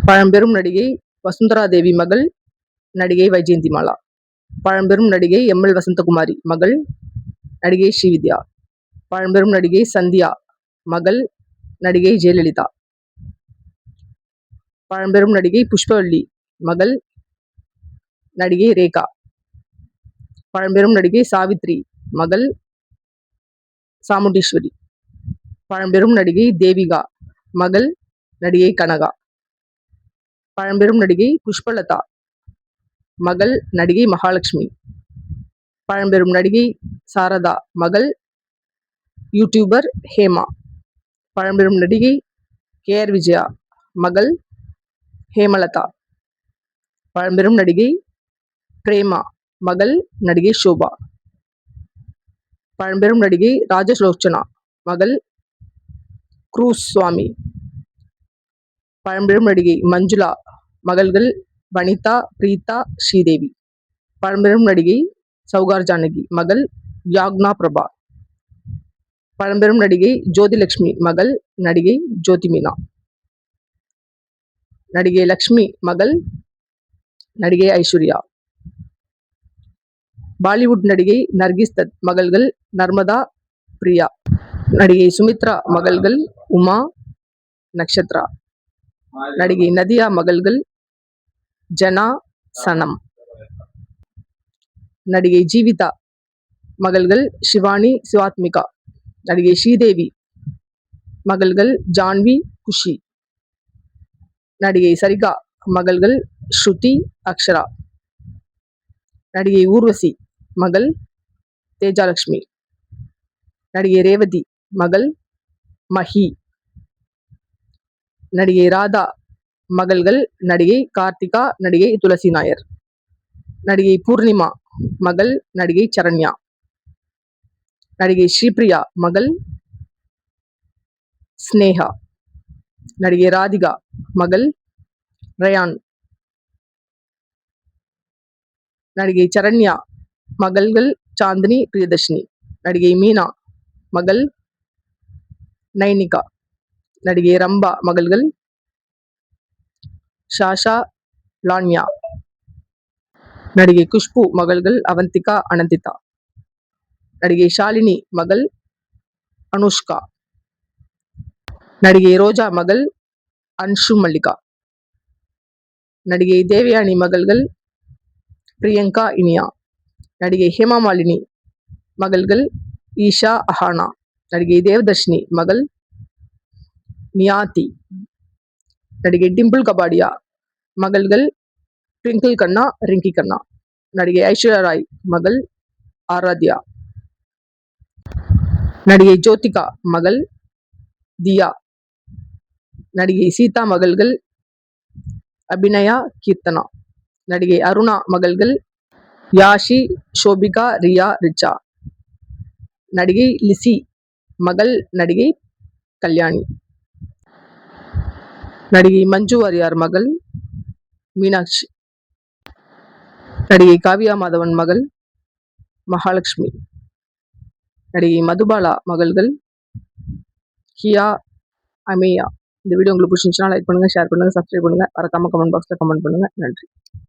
பழம்பெரும் நடிகை வசுந்தரா தேவி மகள் நடிகை வைஜெயந்திமாலா. பழம்பெரும் நடிகை எம்.எல். வசந்தகுமாரி மகள் நடிகை ஸ்ரீவித்யா. பழம்பெரும் நடிகை சந்தியா மகள் நடிகை ஜெயலலிதா. பழம்பெரும் நடிகை புஷ்பவல்லி மகள் நடிகை ரேகா. பழம்பெரும் நடிகை சாவித்ரி மகள் சாமுண்டீஸ்வரி. பழம்பெரும் நடிகை தேவிகா மகள் நடிகை கனகா. பழம்பெரும் நடிகை புஷ்பலதா மகள் நடிகை மகாலட்சுமி. பழம்பெரும் நடிகை சாரதா மகள் யூடியூபர் ஹேமா. பழம்பெரும் நடிகை கே.ஆர். விஜயா மகள் ஹேமலதா. பழம்பெரும் நடிகை பிரேமா மகள் நடிகை ஷோபா. பழம்பெரும் நடிகை ராஜலோச்சனா மகள் குரூஸ் சுவாமி. பழம்பெரும் நடிகை மஞ்சுளா மகள்கள் வனிதா, பிரீதா, ஸ்ரீதேவி. பழம்பெரும் நடிகை சௌகார் ஜானகி மகள் யாக்னா பிரபா. பழம்பெரும் நடிகை ஜோதிலட்சுமி மகள் நடிகை ஜோதி மீனா. நடிகை லக்ஷ்மி மகள் நடிகை ஐஸ்வர்யா. பாலிவுட் நடிகை நர்கிஸ் தத் மகள்கள் நர்மதா, பிரியா. நடிகை சுமித்ரா மகள்கள் உமா, நக்ஷத்ரா. நடிகை நதியா மகள்கள் ஜனா, சனம். நடிகை ஜீவிதா மகள்கள் ஷிவானி, சிவாத்மிகா. நடிகை ஸ்ரீதேவி மகள்கள் ஜான்வி, குஷி. நடிகை சரிகா மகள்கள் ஸ்ருதி, அக்ஷரா. நடிகை ஊர்வசி மகள் தேஜாலட்சுமி. நடிகை ரேவதி மகள் மஹி. நடிகை ராதா மகள்கள் நடிகை கார்த்திகா, நடிகை துளசி நாயர். நடிகை பூர்ணிமா மகள் நடிகை சரண்யா. நடிகை ஸ்ரீபிரியா மகள் ஸ்னேகா. நடிகை ராதிகா மகள் ரயான். நடிகை சரண்யா மகள்கள் சாந்தினி, பிரியதர்ஷினி. நடிகை மீனா மகள் நைனிகா. நடிகை ரம்பா மகள்கள் ஷாஷா, லான்யா. நடிகை குஷ்பு மகள்கள் அவந்திகா, அனந்திதா. நடிகை ஷாலினி மகள் அனுஷ்கா. நடிகை ரோஜா மகள் அன்ஷு மல்லிகா. நடிகை தேவயானி மகள்கள் பிரியங்கா, இனியா. நடிகை ஹேமா மாலினி மகள்கள் ஈஷா, அஹானா. நடிகை தேவதர்ஷினி மகள் நியாதி. நடிகை டிம்பிள் கபாடியா மகள்கள் ட்விங்கிள் கண்ணா, ரிங்கி கண்ணா. நடிகை ஐஸ்வர்யா ராய் மகள் ஆராத்யா. நடிகை ஜோதிகா மகள் தியா. நடிகை சீதா மகள்கள் அபிநயா, கீர்த்தனா. நடிகை அருணா மகள்கள் யாஷி, ஷோபிகா, ரியா, ரிச்சா. நடிகை லிசி மகள் நடிகை கல்யாணி. நடிகை மஞ்சு வாரியார் மகள் மீனாட்சி. நடிகை காவியா மாதவன் மகள் மகாலட்சுமி. நடிகை மதுபாலா மகள்கள் ஹியா, அமேயா. இந்த வீடியோ உங்களுக்கு பிடிச்சிருந்துச்சுன்னா லைக் பண்ணுங்க, ஷேர் பண்ணுங்க, சப்ஸ்கிரைப் பண்ணுங்க. மறக்காம கமெண்ட் பாக்ஸ்ல கமெண்ட் பண்ணுங்க. நன்றி.